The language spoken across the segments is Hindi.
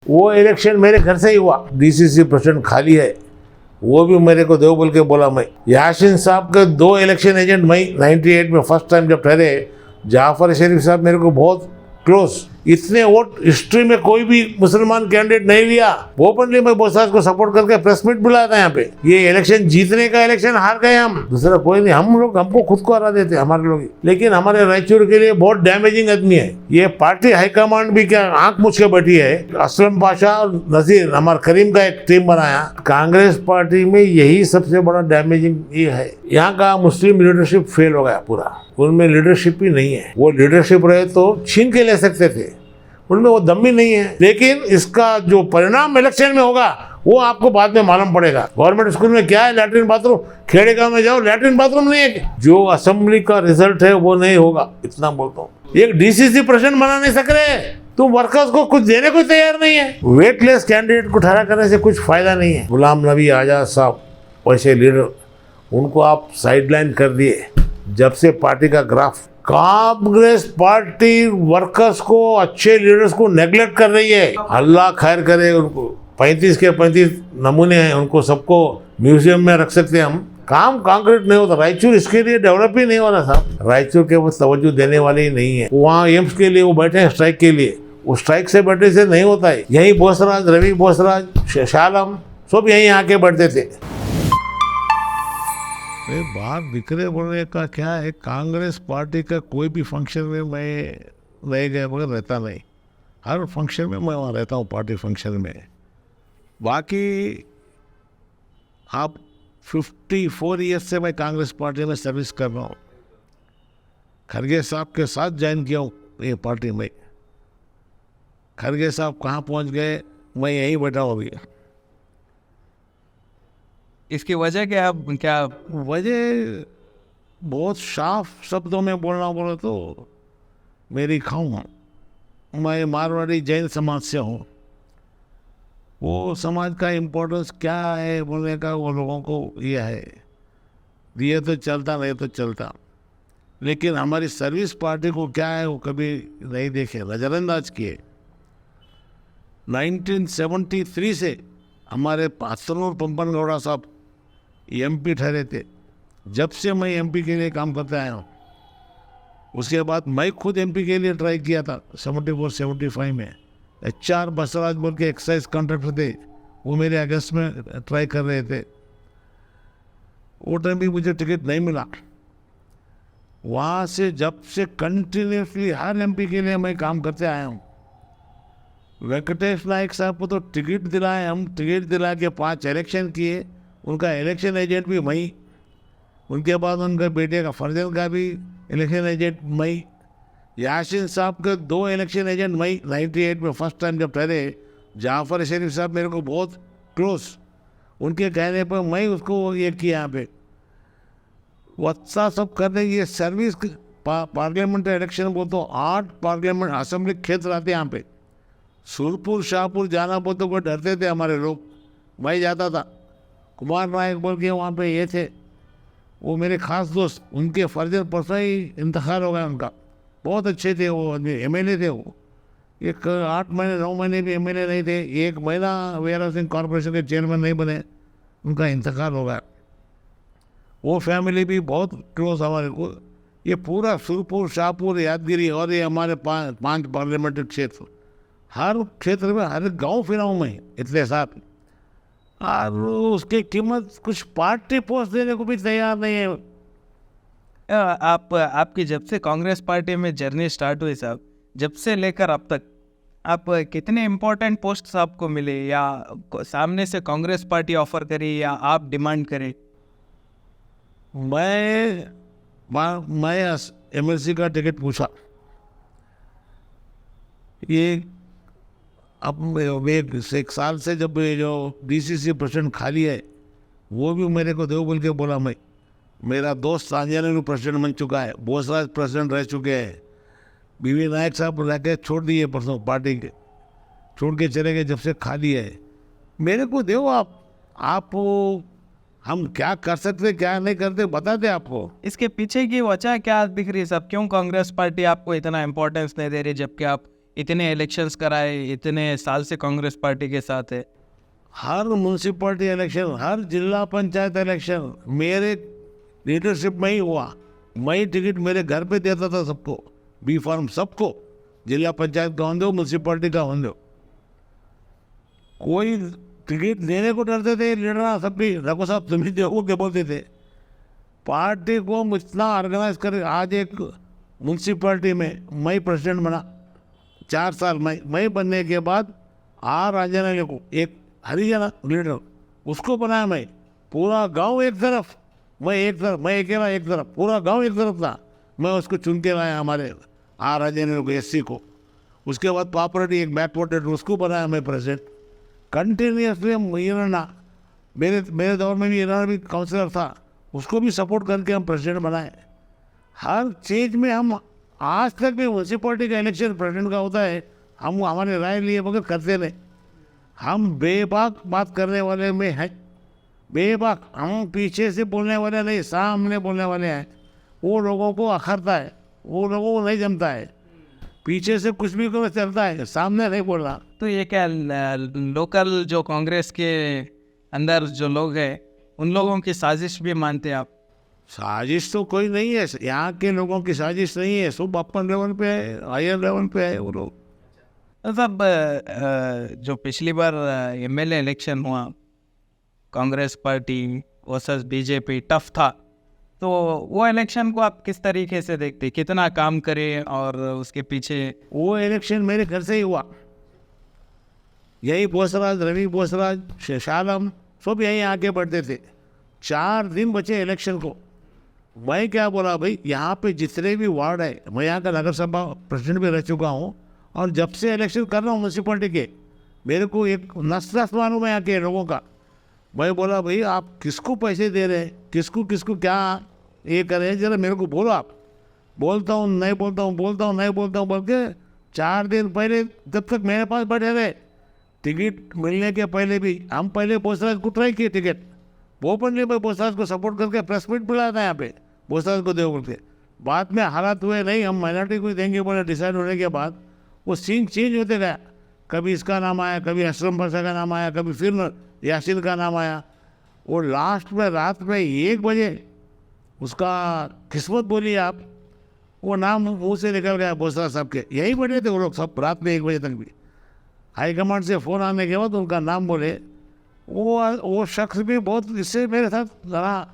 वो इलेक्शन मेरे घर से ही हुआ, डीसीसी प्रेसिडेंट खाली है, वो भी मेरे को देव बोल के बोला। मैं यासीन साहब के 2 इलेक्शन एजेंट मैं 98 में फर्स्ट टाइम जब ठहरे, जाफर शरीफ साहब मेरे को बहुत क्लोज, इतने वोट हिस्ट्री में कोई भी मुसलमान कैंडिडेट नहीं लिया। ओपनली मैं बोसाज को सपोर्ट करके प्रेस मीट बुलाया था यहाँ पे। ये इलेक्शन जीतने का इलेक्शन हार गए हम, दूसरा कोई नहीं। हम लोग हमको खुद को हरा देते हमारे लोग ही। लेकिन हमारे रायचूर के लिए बहुत डैमेजिंग आदमी है ये। पार्टी हाईकमांड भी क्या आंख मुझ के बैठी है। असलम पाशा और नजीर हमारे करीम का एक टीम बनाया। कांग्रेस पार्टी में यही सबसे बड़ा डैमेजिंग ये है, यहाँ का मुस्लिम लीडरशिप फेल हो गया पूरा। उनमें लीडरशिप ही नहीं है। वो लीडरशिप रहे तो छीन के ले सकते थे, उनमें वो दम भी नहीं है। लेकिन इसका जो परिणाम इलेक्शन में होगा वो आपको बाद में मालूम पड़ेगा। गवर्नमेंट स्कूल में क्या है, लैट्रिन बाथरूम। खेड़े गांव में जाओ, लैट्रिन बाथरूम नहीं है। जो असेंबली का रिजल्ट है वो नहीं होगा, इतना बोलता हूँ। एक डीसीसी प्रेसिडेंट बना नहीं सक रहे, तुम वर्कर्स को कुछ देने को तैयार नहीं है। वेटलेस कैंडिडेट को ठहरा करने से कुछ फायदा नहीं है। गुलाम नबी आजाद साहब वैसे लीडर, उनको आप साइडलाइन कर दिए जब से पार्टी का ग्राफ। कांग्रेस पार्टी वर्कर्स को, अच्छे लीडर्स को नेग्लेक्ट कर रही है। अल्लाह खैर करे उनको। 35 के 35 नमूने हैं, उनको सबको म्यूजियम में रख सकते हैं हम। काम कांक्रीट नहीं होता। रायचूर इसके लिए डेवलप ही नहीं हो रहा साहब। रायचूर के वो तवज्जो देने वाले ही नहीं है। वहाँ एम्स के लिए वो बैठे हैं स्ट्राइक के लिए, वो स्ट्राइक से बैठने से नहीं होता है। यही बोसराज, रवि बोसराज, शालम सब यहीं आके बैठते थे। बाहर बिखरे बोलने का क्या है। कांग्रेस पार्टी का कोई भी फंक्शन में मैं रह गया मगर रहता नहीं। हर फंक्शन में मैं वहाँ रहता हूँ, पार्टी फंक्शन में। बाकी आप 54 ईयर्स से मैं कांग्रेस पार्टी में सर्विस कर रहा हूँ। खरगे साहब के साथ ज्वाइन किया हूँ ये पार्टी में। खरगे साहब कहाँ पहुँच गए, मैं यहीं बैठा हूँ अभी। इसकी वजह क्या वजह बहुत साफ शब्दों में बोलना बोले तो मेरी खाऊँ। मैं मारवाड़ी जैन समाज से हूँ। वो समाज का इम्पोर्टेंस क्या है बोलने का वो लोगों को ये है, ये तो चलता नहीं तो चलता। लेकिन हमारी सर्विस पार्टी को क्या है वो कभी नहीं देखे, नज़रअंदाज किए। 1973 से हमारे पासनूर पंपन गौड़ा साहब एमपी ठहरे थे। जब से मैं एमपी के लिए काम करते आया हूँ, उसके बाद मैं खुद एमपी के लिए ट्राई किया था 74-75 में। HR बसराज बोल के एक्साइज कॉन्ट्रैक्टर थे, वो मेरे अगस्त में ट्राई कर रहे थे। वो टाइम भी मुझे टिकट नहीं मिला। वहाँ से जब से कंटिन्यूसली हर एमपी के लिए मैं काम करते आया हूँ। वेंकटेश नायक साहब को तो टिकट दिलाए हम, टिकट दिला के 5 इलेक्शन किए, उनका इलेक्शन एजेंट भी मैं। उनके बाद उनके बेटे का फर्जन का भी इलेक्शन एजेंट मैं। यासीन साहब के 2 इलेक्शन एजेंट मैं 98 में फर्स्ट टाइम जब ठहरे। जाफर शरीफ साहब मेरे को बहुत क्लोज, उनके कहने पर मैं उसको ये किया यहाँ पे वत्सा सब करने। ये सर्विस पार्लियामेंट इलेक्शन बोल तो 8 पार्लियामेंट असेंबली क्षेत्र आते यहाँ पे। सुरपुर शाहपुर जाना बोल तो कोई डरते थे हमारे लोग, मैं जाता था। कुमार नायक बोल के वहाँ पे ये थे, वो मेरे खास दोस्त, उनके फर्जन परसों ही इंतकाल हो गया उनका। बहुत अच्छे थे वो आदमी, MLA थे वो। एक 8 महीने 9 महीने भी MLA नहीं थे, 1 महीना वेयर हाउसिंग कॉरपोरेशन के चेयरमैन नहीं बने, उनका इंतकाल हो गया। वो फैमिली भी बहुत क्लोज हमारे को। ये पूरा सुरपुर शाहपुर यादगिरी और ये हमारे 5 पार्लियामेंट्री क्षेत्र, हर क्षेत्र में हर गांव फिरा हूँ मैं इतने साथ। और उसकी कीमत कुछ पार्टी पोस्ट देने को भी तैयार नहीं है। आपकी जब से कांग्रेस पार्टी में जर्नी स्टार्ट हुई साहब, जब से लेकर अब तक आप कितने इम्पोर्टेंट पोस्ट्स आपको मिले, या सामने से कांग्रेस पार्टी ऑफर करी या आप डिमांड करें? मैं MLC का टिकट पूछा। ये अब 1 साल से जब ये जो DCC प्रेसिडेंट खाली है, वो भी मेरे को देव बोल के बोला। मैं, मेरा दोस्त सांजना प्रेसिडेंट बन चुका है, बोसराज प्रेसिडेंट रह चुके हैं, बीवी नायक साहब रह के छोड़ दिए परसों, पार्टी के छोड़ के चले गए जब से खाली है। मेरे को देव आप हम क्या कर सकते क्या नहीं करते बताते आपको। इसके पीछे की वजह क्या दिख रही है साहब? क्यों कांग्रेस पार्टी आपको इतना इम्पोर्टेंस नहीं दे रही, जबकि आप इतने इलेक्शंस कराए, इतने साल से कांग्रेस पार्टी के साथ है। हर म्यूनसिपलिटी इलेक्शन, हर जिला पंचायत इलेक्शन मेरे लीडरशिप में ही हुआ। मैं ही टिकट मेरे घर पे देता था सबको, बी फार्म सबको, जिला पंचायत का होंगे म्यूनसिपलिटी का होंगे। कोई टिकट देने को डरते थे लीडर, सब भी रघु साहब तुम ही दोगे बोलते थे। पार्टी को इतना ऑर्गेनाइज कर, आज एक म्यूनसिपलिटी में मैं प्रेसिडेंट बना 4 साल। मैं बनने के बाद आर राजन को एक हरियाणा लीडर उसको बनाया मैं। पूरा गांव एक तरफ, मैं एक तरफ, मैं अकेला एक तरफ, पूरा गांव एक तरफ था। मैं उसको चुन के लाया हमारे आर राजन को, एससी को। उसके बाद पापरेटी एक बैकवर्ड उसको बनाया मैं प्रेसिडेंट। कंटिन्यूसली ईराना, मेरे दौर में भी ईराना भी काउंसलर था, उसको भी सपोर्ट करके हम प्रेसिडेंट बनाए। हर चीज़ में हम आज तक भी म्यूनसिपलिटी का इलेक्शन प्रेसिडेंट का होता है, हम हमारे राय लिए बगैर करते नहीं। हम बेबाक बात करने वाले में हैं, बेबाक। हम पीछे से बोलने वाले नहीं, सामने बोलने वाले हैं। वो लोगों को अखरता है, वो लोगों को नहीं जमता है। पीछे से कुछ भी करो चलता है, सामने नहीं बोलना। तो ये क्या लोकल जो कांग्रेस के अंदर जो लोग हैं, उन लोगों की साजिश भी मानते हैं आप? साजिश तो कोई नहीं है, यहाँ के लोगों की साजिश नहीं है, सब अपन लेवल पे है, हायर लेवल पे है वो लोग। मतलब जो पिछली बार एमएलए इलेक्शन हुआ, Congress party versus BJP, tough था। तो वो इलेक्शन को आप किस तरीके से देखते, कितना काम करे और उसके पीछे? वो इलेक्शन मेरे घर से ही हुआ। यही बोसराज, रवि बोसराज, शालम सब यहीं आके बढ़ते थे। 4 दिन बचे इलेक्शन को। मैं क्या बोला भाई, यहाँ पे जितने भी वार्ड है, मैं यहाँ का नगर सभा प्रेसिडेंट भी रह चुका हूँ, और जब से इलेक्शन कर रहा हूँ म्यूनसिपलिटी के, मेरे को एक नस मालूम है यहाँ के लोगों का। मैं बोला भाई आप किसको पैसे दे रहे हैं, किसको किसको क्या ये कर रहे हैं, जरा मेरे को बोलो आप। बोलता हूँ नहीं बोलता हूँ, बोलता हूँ नहीं बोलता हूँ बोल के 4 दिन पहले जब तक मेरे पास बैठे रहे, टिकट मिलने के पहले भी हम पहले बोसराज को ट्राई किए टिकट। वो पण नहीं, मैं बोसराज को सपोर्ट करके प्रेस मीट बुलाया था यहाँ पे, बोसराज को दे बोलते। बाद में हालात हुए नहीं, हम माइनॉरिटी को देंगे बोले, डिसाइड होने के बाद वो सीन चेंज होते गया। कभी इसका नाम आया, कभी अशरम परसा का नाम आया, कभी फिर यासिन का नाम आया। वो लास्ट में रात में 1 बजे उसका किस्मत बोली आप, वो नाम मुँह से निकल गया बोसराज साहब के। यही बैठे थे वो लोग सब रात में 1 बजे तक भी। हाईकमांड से फ़ोन आने के बाद उनका नाम बोले। वो शख्स भी बहुत इससे मेरे साथ लड़ा।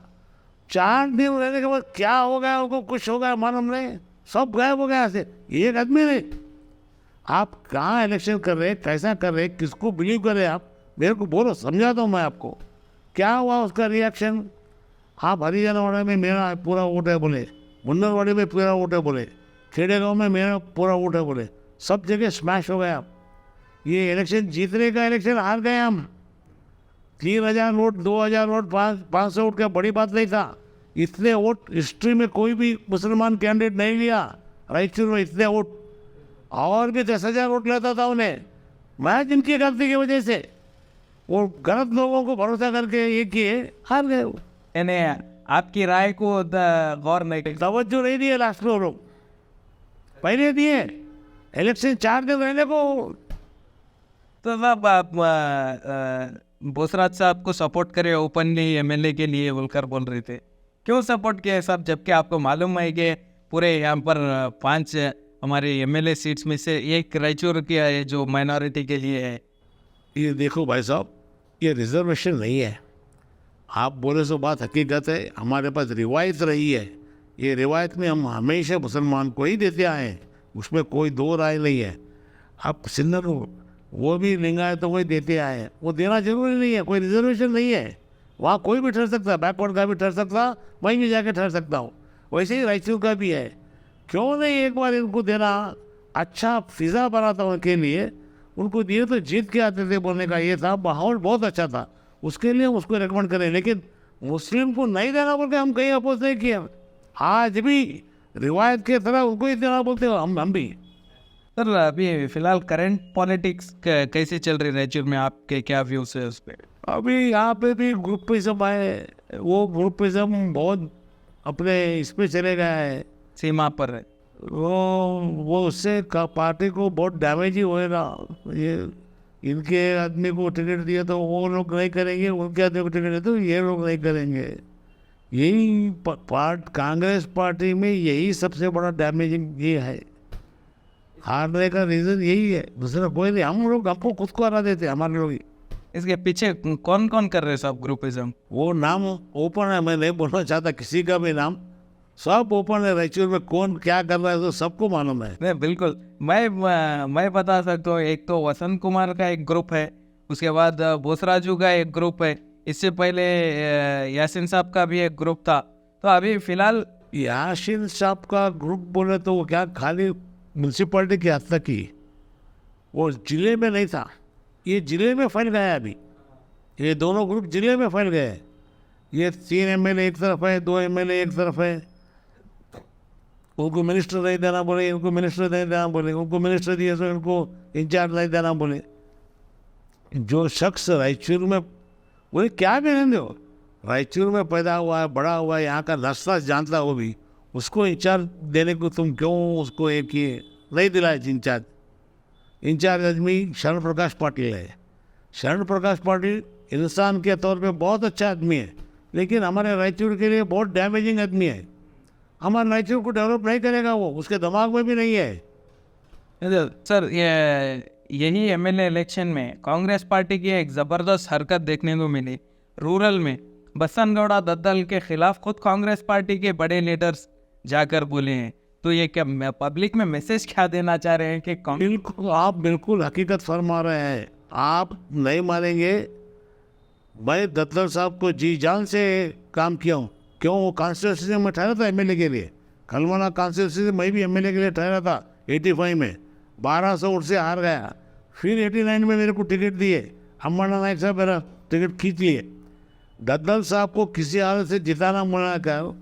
4 दिन रहने के बाद क्या हो गया उनको, कुछ हो गया मालूम नहीं, सब गायब हो गया ऐसे। एक आदमी नहीं। आप कहाँ इलेक्शन कर रहे, कैसा कर रहे, किसको बिलीव कर रहे आप, मेरे को बोलो, समझाता हूँ मैं आपको क्या हुआ उसका रिएक्शन। आप हरियाणा में मेरा पूरा वोट है बोले, मुन्नरवाड़ी में पूरा वोट है बोले, खेड़ेगांव में मेरा पूरा वोट है बोले, सब जगह स्मैश हो गया। ये इलेक्शन जीतने का इलेक्शन हार गए हम। 3000 वोट, 2000 वोट, 500 वोट का बड़ी बात नहीं था। इतने वोट हिस्ट्री में कोई भी मुसलमान कैंडिडेट नहीं लिया रायचूर में, इतने वोट। और भी 10,000 वोट लेता था उन्हें। मैं जिनकी गलती की वजह से वो गलत लोगों को भरोसा करके ये किए, हार गए। यानी आपकी राय को गौर नहीं की। तवज्जो नहीं दिए लास्ट में वो लोग, पहले दिए इलेक्शन 4 दिन रहने को। तो साहब आप बोसराज साहब को सपोर्ट करें ओपनली एमएलए के लिए बोलकर बोल रहे थे, क्यों सपोर्ट किया साहब, जबकि आपको मालूम है कि पूरे यहाँ पर 5 हमारे एमएलए सीट्स में से एक रायचूर की है जो माइनॉरिटी के लिए है। ये देखो भाई साहब, ये रिजर्वेशन नहीं है। आप बोले सो बात हकीकत है, हमारे पास रिवायत रही है। ये रिवायत में हम हमेशा मुसलमान को ही देते आए हैं, उसमें कोई 2 राय नहीं है। आप सिन्नर हो, वो भी लिंगायत तो वही देते आए हैं, वो देना जरूरी नहीं है, कोई रिजर्वेशन नहीं है। वहाँ कोई भी ठहर सकता है, बैकवर्ड का भी ठहर सकता, वहीं भी जाके ठहर सकता हूँ। वैसे ही रायचूर का भी है, क्यों नहीं एक बार इनको देना। अच्छा फिज़ा बनाता उनके लिए, उनको दिए तो जीत के आते थे बोलने का ये था, माहौल बहुत अच्छा था, उसके लिए हम उसको रिकमेंड करें। लेकिन मुस्लिम को नहीं देना बोल के हम कहीं अपोज नहीं किए। आज भी रिवायत के तरह उनको ही देना बोलते हो हम भी। सर अभी फिलहाल करंट पॉलिटिक्स कैसे चल रही है रायचूर में, आपके क्या व्यूज़ है उस पर? अभी यहाँ पे भी ग्रुपिज्म आए, वो ग्रुपिज्म बहुत अपने इस पे चले गया है, सीमा पर है। वो उससे पार्टी को बहुत डैमेज ही होएगा। ये इनके आदमी को टिकट दिया तो वो लोग नहीं करेंगे, उनके आदमी को टिकट दिया तो ये लोग नहीं करेंगे। यही कांग्रेस पार्टी में यही सबसे बड़ा डैमेजिंग ये है। हारने का रीज़न यही है, दूसरा कोई नहीं। हम लोग हमको खुद को हरा देते हमारे लोग ही। इसके पीछे कौन कौन कर रहे हैं साहब ग्रुपिज्म? वो नाम ओपन है, मैं नहीं बोलना चाहता किसी का भी नाम, सब ओपन है। रायचूर में कौन क्या कर रहा है तो सबको मालूम है। नहीं बिल्कुल, मैं बता सकता हूँ। एक तो वसंत कुमार का एक ग्रुप है, उसके बाद बोसराजू का एक ग्रुप है, इससे पहले यासीन साहब का भी एक ग्रुप था। तो अभी फिलहाल यासीन साहब का ग्रुप बोले तो वो क्या खाली म्यूनसिपैलिटी की हद तक ही, वो जिले में नहीं था। ये जिले में फैल गया है अभी, ये दोनों ग्रुप जिले में फैल गए हैं। ये 3 एमएलए एक तरफ है, 2 एमएलए एक तरफ है। उनको मिनिस्टर नहीं देना बोले, इनको मिनिस्टर नहीं देना बोले, उनको मिनिस्टर दिए तो इनको इंचार्ज नहीं देना बोले। जो शख्स रायचूर में, वो क्या कहने दो, रायचूर में पैदा हुआ है, बड़ा हुआ है, यहाँ का रास्ता जानता है, वो भी उसको इंचार्ज देने को तुम क्यों उसको एक ये नहीं दिलाए? इंचार्ज आदमी शरण प्रकाश पाटिल है। शरण प्रकाश पाटिल इंसान के तौर पे बहुत अच्छा आदमी है, लेकिन हमारे रायचूर के लिए बहुत डैमेजिंग आदमी है। हमारे रायचूर को डेवलप नहीं करेगा वो, उसके दिमाग में भी नहीं है। सर यही एमएलए इलेक्शन में कांग्रेस पार्टी की एक ज़बरदस्त हरकत देखने को मिली। रूरल में बसनगौड़ा दद्दल के खिलाफ खुद कांग्रेस पार्टी के बड़े लीडर्स जाकर बोले हैं। तो ये क्या पब्लिक में मैसेज क्या देना चाह रहे हैं कि आप बिल्कुल हकीकत फरमा रहे हैं। आप नहीं मानेंगे, मैं दद्दल साहब को जी जान से काम किया हूँ। क्यों? वो कॉन्स्टिट्यूंसी में ठहरा था एमएलए के लिए, खलमाना कॉन्स्टिट्यूंसी से मैं भी एमएलए के लिए ठहरा था 85 में, 1200 वोट से हार गया। फिर 89 में मेरे को टिकट दिए, अम्बाना नायक साहब मेरा टिकट खींच लिए। दद्दल साहब को किसी हालत से जिताना मना कर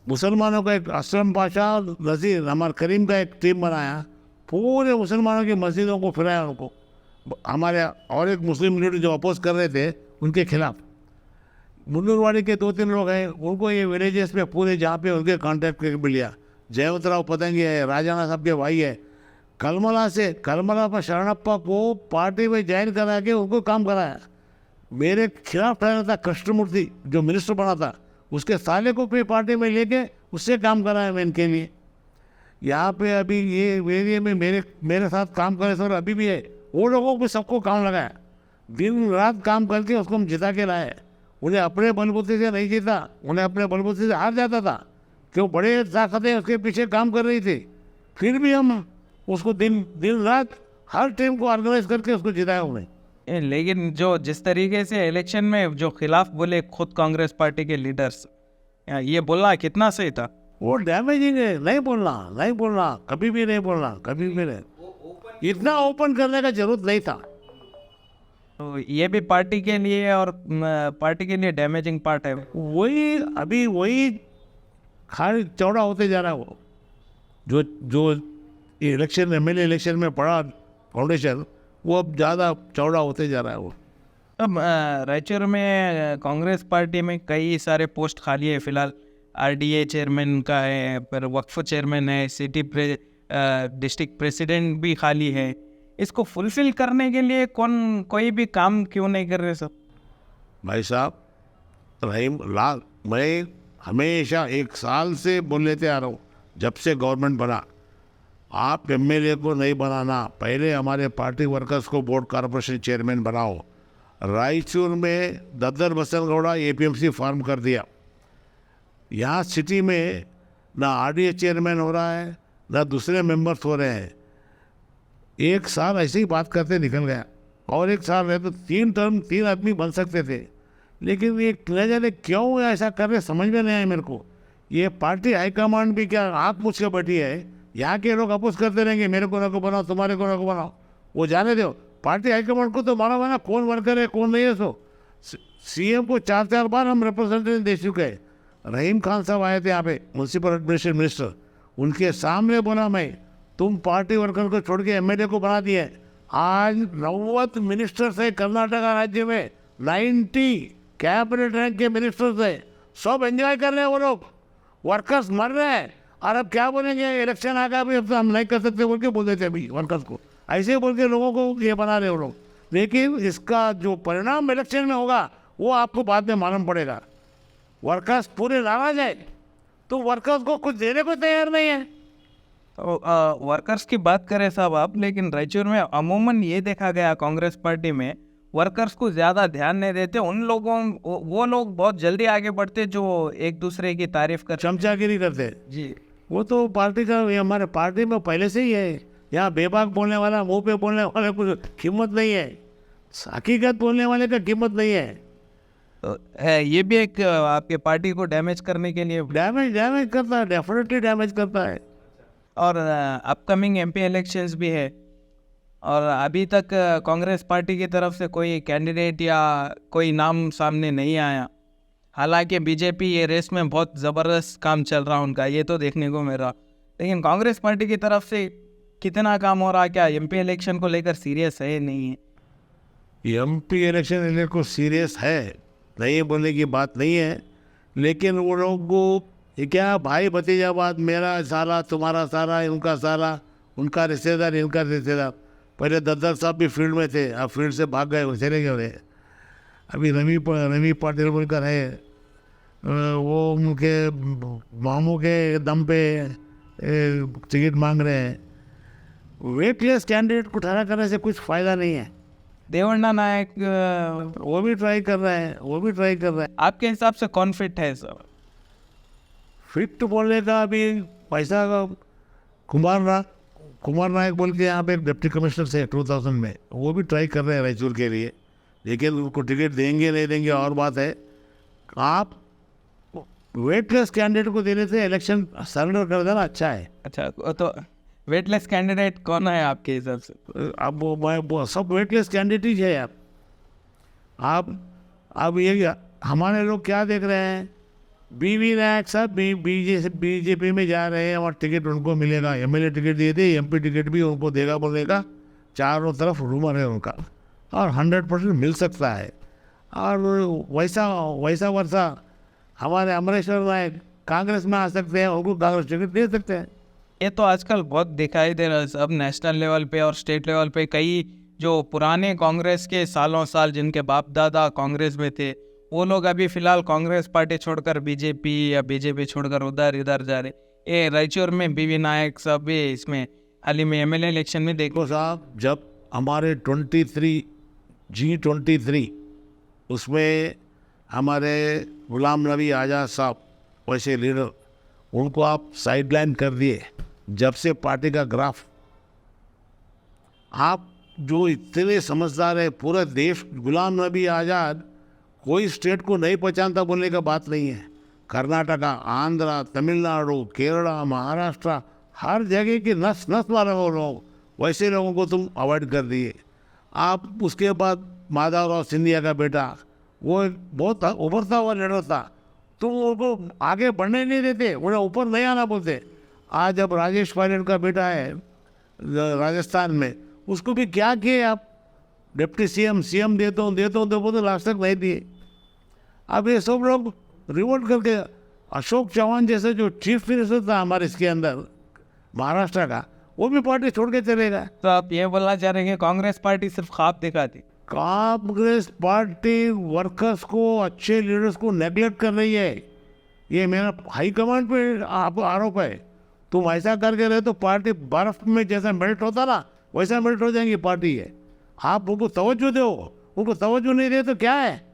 मुसलमानों का एक असलम पाशा नज़ीर हमार करीम का एक टीम बनाया, पूरे मुसलमानों की मस्जिदों को फिराया उनको, हमारे और एक मुस्लिम लीडर जो अपोज कर रहे थे उनके खिलाफ। मुन्नूरवाड़ी के 2-3 लोग हैं, उनको ये विलेजेस में पूरे जहाँ पे उनके कॉन्टैक्ट करके भी लिया। जयवंत राव पतंगी है, राजाना साहब के भाई है। कलमला पर शरणप्पा को पार्टी में ज्वाइन करा के उनको काम कराया। मेरे खिलाफ ठहरा था कृष्णमूर्ति जो मिनिस्टर बना था, उसके साले को भी पार्टी में लेके उससे काम कराया मैं इनके लिए। यहाँ पे अभी ये एरिया में मेरे साथ काम करे सर अभी भी है, वो लोगों को सबको काम लगाया, दिन रात काम करके उसको हम जिता के लाए। उन्हें अपने बलबूते से नहीं जीता, उन्हें अपने बलबूते से हार जाता था, क्यों बड़े ताकतें उसके पीछे काम कर रही थी। फिर भी हम उसको दिन रात हर टीम को ऑर्गेनाइज करके उसको जिताया उन्हें। लेकिन जो जिस तरीके से इलेक्शन में जो खिलाफ बोले खुद कांग्रेस पार्टी के लीडर्स, ये बोलना कितना सही था? वो डैमेजिंग है, नहीं बोलना, कभी भी नहीं बोलना, कभी भी नहीं। इतना ओपन करने का जरूरत नहीं था। तो ये भी पार्टी के लिए और पार्टी के लिए डैमेजिंग पार्ट है। वही खाली चौड़ा होते जा रहा है। वो जो इलेक्शन एमएलए इलेक्शन में पड़ा फाउंडेशन, वो अब ज़्यादा चौड़ा होते जा रहा है। वो अब रायचूर में कांग्रेस पार्टी में कई सारे पोस्ट खाली है फिलहाल। आरडीए चेयरमैन का है, फिर वक्फ चेयरमैन है, डिस्ट्रिक्ट प्रेसिडेंट भी खाली है। इसको फुलफिल करने के लिए कोई भी काम क्यों नहीं कर रहे सब? भाई साहब रहीम लाल, मैं हमेशा 1 साल से बोल लेते आ रहा हूँ, जब से गवर्नमेंट बना, आप एमएलए को नहीं बनाना, पहले हमारे पार्टी वर्कर्स को बोर्ड कॉरपोरेशन चेयरमैन बनाओ। रायचूर में दद्दर बसनगौड़ा एपीएमसी फॉर्म कर दिया। यहाँ सिटी में ना आरडीए चेयरमैन हो रहा है, ना दूसरे मेंबर्स हो रहे हैं। 1 साल ऐसे ही बात करते निकल गया, और 1 साल रहे तो 3 टर्म 3 आदमी बन सकते थे। लेकिन ये न जाने क्यों ऐसा कर रहे, समझ में नहीं आया मेरे को। ये पार्टी हाईकमांड भी क्या आँख मूछ के बैठी है? यहाँ के लोग अपोज करते रहेंगे, मेरे को ना को बनाओ, तुम्हारे को ना को बनाओ। वो जाने दो, पार्टी हाईकमांड को तो माना माना कौन वर्कर है कौन नहीं है। सो सीएम को 4 बार हम रिप्रेजेंटेटिव दे चुके हैं। रहीम खान साहब आए थे यहाँ पे, म्यूनसिपल एडमिनिस्ट्रेशन मिनिस्टर, उनके सामने बोला मैं, तुम पार्टी वर्कर को छोड़ के एमएलए को बना दिए। आज 90 मिनिस्टर्स है कर्नाटक राज्य में, 90 कैबिनेट रैंक के मिनिस्टर्स है, सब एंजॉय कर रहे हैं वो लोग। वर्कर्स मर रहे हैं, और अब क्या बोलेंगे, इलेक्शन आ गया अभी, अब तो हम नहीं कर सकते बोल के बोल देते अभी वर्कर्स को, ऐसे बोल के लोगों को ये बना रहे हो लोग। लेकिन इसका जो परिणाम इलेक्शन में होगा वो आपको बाद में मालूम पड़ेगा। वर्कर्स पूरे नाराज है, तो वर्कर्स को कुछ देने को तैयार नहीं है। तो वर्कर्स की बात करें साहब आप, लेकिन रायचूर में अमूमन ये देखा गया कांग्रेस पार्टी में वर्कर्स को ज़्यादा ध्यान नहीं देते। उन लोगों वो लोग बहुत जल्दी आगे बढ़ते जो एक दूसरे की तारीफ कर। चमचागिरी करते हैं जी, वो तो पार्टी का, ये हमारे पार्टी में पहले से ही है। यहाँ बेबाक बोलने वाला, मुंह पे बोलने वाले को कीमत नहीं है, हकीकत बोलने वाले का कीमत नहीं है। तो है ये भी एक आपके पार्टी को डैमेज करने के लिए। डैमेज करता है, डेफिनेटली डैमेज करता है। और अपकमिंग एमपी इलेक्शंस भी है, और अभी तक कांग्रेस पार्टी की तरफ से कोई कैंडिडेट या कोई नाम सामने नहीं आया। हालांकि बीजेपी ये रेस में बहुत ज़बरदस्त काम चल रहा उनका, ये तो देखने को मिल रहा, लेकिन कांग्रेस पार्टी की तरफ से कितना काम हो रहा, क्या एमपी इलेक्शन को लेकर सीरियस है नहीं है? एमपी इलेक्शन लेने को सीरियस है, नहीं बोलने की बात नहीं है, लेकिन वो लोग को ये क्या भाई भतीजाबाद, मेरा सारा तुम्हारा सारा, उनका सारा, उनका रिश्तेदार इनका रिश्तेदार। पहले दद्दर साहब भी फील्ड में थे, अब फील्ड से भाग गए, वो चले गए उन्हें। अभी रवि पाटिल बोलकर है, वो उनके मामू के दम पे टिकट मांग रहे हैं। वेटलेस कैंडिडेट को ठहरा करने से कुछ फ़ायदा नहीं है। देवण्णा नायक वो भी ट्राई कर रहे हैं, आपके हिसाब से कौन फिट है सर? फिट बोलने का अभी पैसा का कुमार नायक बोल के यहाँ पे एक डिप्टी कमिश्नर से 2000 में, वो भी ट्राई कर रहे हैं रायचूर के लिए, लेकिन उनको टिकट देंगे नहीं देंगे और बात है। आप वेटलेस कैंडिडेट को देने से इलेक्शन सरेंडर कर देना अच्छा है। अच्छा, तो वेटलेस कैंडिडेट कौन है आपके हिसाब से? अब वो सब वेटलेस कैंडिडेट ही है। आप अब ये हमारे लोग क्या देख रहे हैं, बीवी नायक साहब बीजेपी में जा रहे हैं और टिकट उनको मिलेगा, एमएलए टिकट दे दे, एमपी टिकट भी उनको देगा बोलेगा, चारों तरफ रूमर है उनका, और 100% मिल सकता है। और वैसा हमारे अमरेश्वर नायक कांग्रेस में आ सकते हैं, उनको कांग्रेस टिकट दे सकते हैं। ये तो आजकल बहुत दिखाई दे रहा है अब नेशनल लेवल पे और स्टेट लेवल पे। कई जो पुराने कांग्रेस के सालों साल जिनके बाप दादा कांग्रेस में थे, वो लोग अभी फिलहाल कांग्रेस पार्टी छोड़कर बीजेपी या बीजेपी छोड़कर उधर जा रहे। ये रायचूर में बीवी नायक सब भी इसमें हाल ही में एमएलए इलेक्शन में देखो साहब, जब हमारे 23 उसमें हमारे गुलाम नबी आज़ाद साहब वैसे लीडर, उनको आप साइडलाइन कर दिए। जब से पार्टी का ग्राफ, आप जो इतने समझदार है, पूरा देश गुलाम नबी आज़ाद कोई स्टेट को नहीं पहचानता बोलने का बात नहीं है। कर्नाटका, आंध्रा, तमिलनाडु, केरला, महाराष्ट्र, हर जगह की नस वाले वो लोग, वैसे लोगों को तुम अवॉइड कर दिए। आप उसके बाद माधवराव सिंधिया का बेटा, वो बहुत उभरता हुआ लीडर था, तुम उनको आगे बढ़ने नहीं देते, उन्हें ऊपर नहीं आना बोलते। आज अब राजेश पायलट का बेटा है राजस्थान में, उसको भी क्या किए आप, डिप्टी सीएम देता हूँ तो लास्ट तक नहीं दिए। अब ये सब लोग रिवोल्ट करके, अशोक चौहान जैसे जो चीफ मिनिस्टर था हमारे इसके अंदर महाराष्ट्र का, वो भी पार्टी छोड़ के चलेगा। तो आप ये बोलना चाह रहे हैं कांग्रेस पार्टी सिर्फ ख्वाब दिखाती? कांग्रेस पार्टी वर्कर्स को, अच्छे लीडर्स को नेगलेक्ट कर रही है, ये मेरा हाईकमांड पे आरोप है। तुम ऐसा करके रहे तो पार्टी बर्फ में जैसा मेल्ट होता ना, वैसा मेल्ट हो जाएंगी पार्टी है। आप उनको तवज्जो दो, उनको तवज्जो नहीं दे तो क्या है,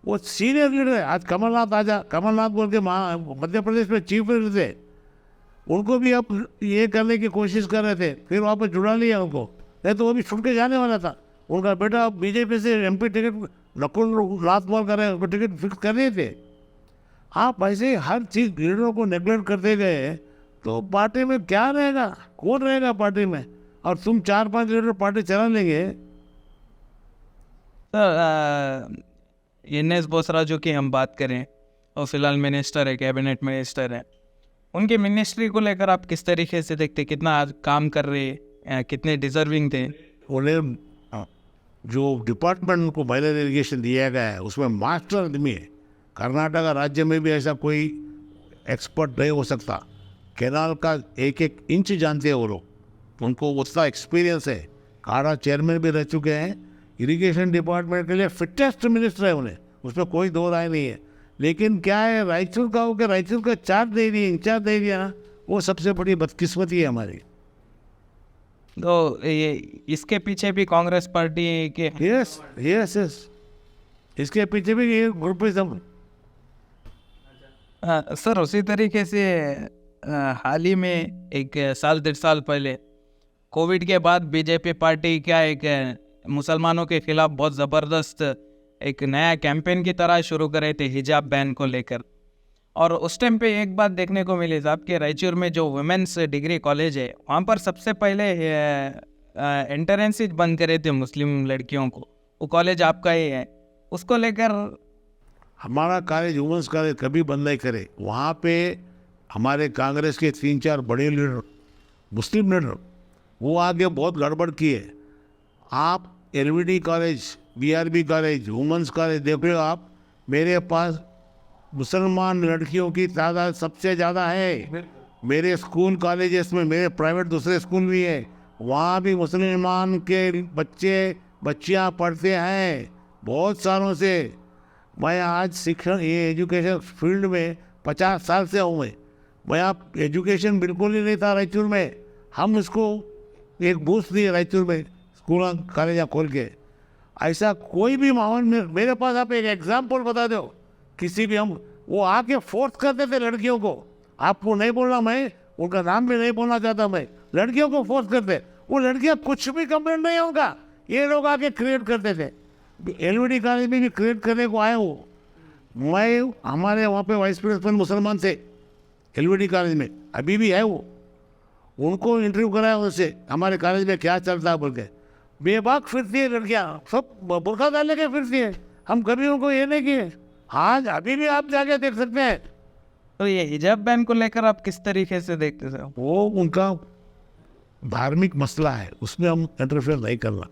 वो सीनियर लीडर है। आज कमलनाथ बोल के मध्य प्रदेश में चीफ मिनिस्टर थे, उनको भी अब ये करने की कोशिश कर रहे थे, फिर वापस जुड़ा लिया उनको, नहीं तो वो भी छूट के जाने वाला था। उनका बेटा बीजेपी से एमपी टिकट नकुल नाथ कर रहे, उनको टिकट फिक्स कर रहे थे। आप ऐसे हर चीज़ लीडरों को नेगलेक्ट करते गए तो पार्टी में क्या रहेगा, कौन रहेगा पार्टी में? और तुम 4-5 लीडर पार्टी चला लेंगे। सर एनएस बोसरा जो कि हम बात करें, और फिलहाल मिनिस्टर है, कैबिनेट मिनिस्टर है, उनके मिनिस्ट्री को लेकर आप किस तरीके से देखते, कितना काम कर रहे, कितने डिजर्विंग थे? उन्हें जो डिपार्टमेंट उनको माइनर इरिगेशन दिया गया है उसमें मास्टर आदमी है। कर्नाटका राज्य में भी ऐसा कोई एक्सपर्ट नहीं हो सकता कैनाल का एक एक इंच जानते हैं वो लोग, उनको उतना एक्सपीरियंस है। काड़ा चेयरमैन भी रह चुके हैं, इरिगेशन डिपार्टमेंट के लिए फिटेस्ट मिनिस्टर है उन्हें, उसमें कोई दो राय नहीं है। लेकिन क्या है, रायचूर का हो के रायचूर का चार्ज दे दिया, इंचार्ज दे दिया ना, वो सबसे बड़ी बदकिस्मती है हमारी। तो ये इसके पीछे भी कांग्रेस पार्टी के यस यस यस, इसके पीछे भी ये ग्रुपिज्म। सर उसी तरीके से हाल ही में एक साल 1.5 साल पहले कोविड के बाद बीजेपी पार्टी क्या एक मुसलमानों के खिलाफ बहुत ज़बरदस्त एक नया कैंपेन की तरह शुरू कर रहे थे हिजाब बैन को लेकर। और उस टाइम पे एक बात देखने को मिली साहब कि रायचूर में जो वुमेंस डिग्री कॉलेज है वहाँ पर सबसे पहले एंट्रेंस बंद करे थे मुस्लिम लड़कियों को, वो कॉलेज आपका ही है, उसको लेकर हमारा कॉलेज वुमेंस कॉलेज कभी बंद नहीं करे। वहाँ पे हमारे कांग्रेस के 3-4 बड़े लीडर, मुस्लिम लीडर, वो आगे बहुत गड़बड़ की है। आप LVD college, BRB college, women's college देख रहे हो आप, मेरे पास मुसलमान लड़कियों की तादाद सबसे ज़्यादा है। मेरे स्कूल कॉलेजेस में, मेरे प्राइवेट दूसरे स्कूल भी है, वहाँ भी मुसलमान के बच्चे बच्चियाँ पढ़ते हैं बहुत सालों से। मैं आज शिक्षण, ये एजुकेशन फील्ड में 50 साल से हूँ मैं यहाँ एजुकेशन बिल्कुल ही नहीं था रायचूर में। हम इसको एक बूस्ट दिए रायचूर में, स्कूल कॉलेज खोल के। ऐसा कोई भी माहौल में, मेरे पास आप एक एग्जाम्पल बता दो किसी भी, हम वो आके फोर्स करते थे लड़कियों को, आपको नहीं बोलना, मैं उनका नाम भी नहीं बोलना चाहता, मैं लड़कियों को फोर्स करते, वो लड़कियां कुछ भी कंप्लेंट नहीं होगा, ये लोग आके क्रिएट करते थे। एलवीडी कॉलेज में भी क्रिएट करने को आए हो, मैं हमारे वहाँ पे वाइस प्रिंसिपल मुसलमान थे एलवीडी कॉलेज में, अभी भी है वो, उनको इंटरव्यू कराया उनसे हमारे कॉलेज में क्या चलता है बोल के। बेबाक फिरती है लड़कियाँ, सब बुर्खा डालने के फिरती है, हम कभी उनको ये नहीं किए। आज अभी भी आप जाके देख सकते हैं। तो ये हिजाब बैन को लेकर आप किस तरीके से देखते सर? वो उनका धार्मिक मसला है, उसमें हम इंटरफेयर नहीं करना।